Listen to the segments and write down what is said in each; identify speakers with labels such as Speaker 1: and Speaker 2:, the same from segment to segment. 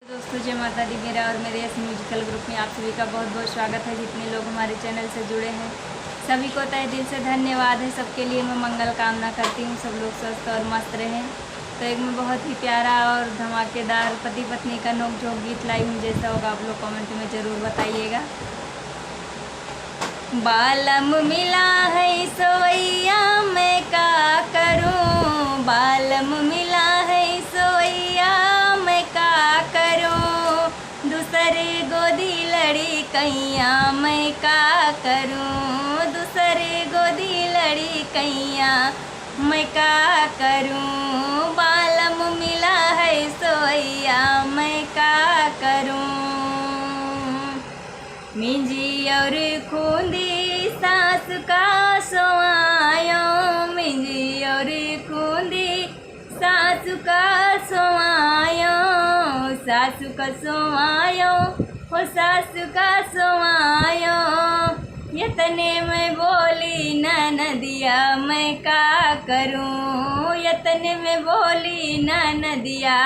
Speaker 1: दोस्तों, जय माता दी। मेरा और मेरे इस म्यूजिकल ग्रुप में आप सभी का बहुत बहुत स्वागत है। जितने लोग हमारे चैनल से जुड़े हैं सभी को तहे दिल से धन्यवाद है। सबके लिए मैं मंगल कामना करती हूँ, सब लोग स्वस्थ और मस्त रहें। तो एक मैं बहुत ही प्यारा और धमाकेदार पति पत्नी का नोक-झोंक गीत लाई हूँ। जैसा होगा आप लोग कमेंट में ज़रूर बताइएगा। बालम मिला है सोवैया मैं का करूँ, बालम मिला है सोवैया मैं का करूँ, दूसरे गोदी लड़ी कैया मैं का करूँ, दूसरे गोदी लड़ी कैया मैं का करूँ, बालम मिला है सोवैया मैं का करूँ। मिंजी और खूंदी सास का सोआयो, मिंजी और खूंदी सास का सोआयो, सासु का सोआयो हो सासु का सोआयो, यतने में बोली नदिया मैं का करूं, यतने में बोली नदिया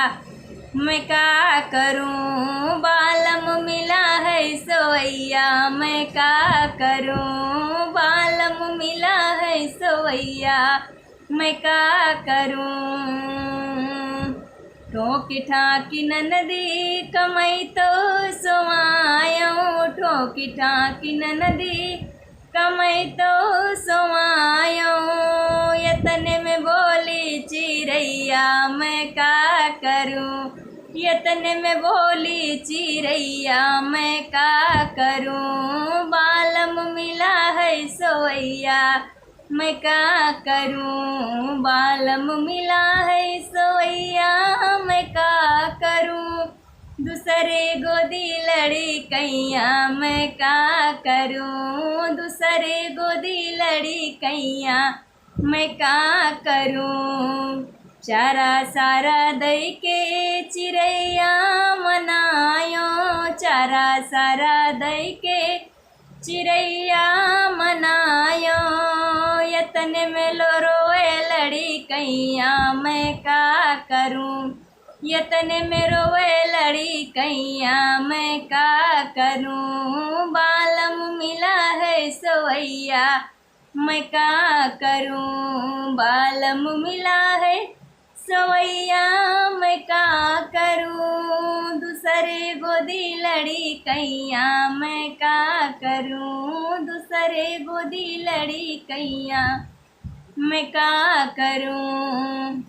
Speaker 1: मैं का करूं, बालम मिला है सोवैया मैं का करूं, बालम मिला है सोवैया मैं का करूं। ठोकी ठाकी ननदी कमाई तो सोआयो, ठोकी ठाकी ननदी कमाई तो सोआयो, यतने में बोली चिरैया मैं का करूं, यतने में बोली चिरैया मैं का करूं, बालम मिला है सोवैया मैं का करूं, बालम मिला है सोवैया मैं का करूं, दूसरे गोदी लड़ी कैया मैं का करूं, दूसरे गोदी लड़ी कैया मैं का करूं। चारा सारा दई के चिरैया मनायो, चारा सारा दई के चिरैया मनायो, यतने में लो रोए लड़ी कैया मैं का करूं, यतने में रोए लड़ी कैया मैं का करूं, बालम मिला है सोवैया मैं का करूं, बालम मिला है सोवैया मैं का करूं, दूसरे गोदी लड़ी कैया मैं का करूं, दूसरे गोदी लड़ी कैया मैं का करूं।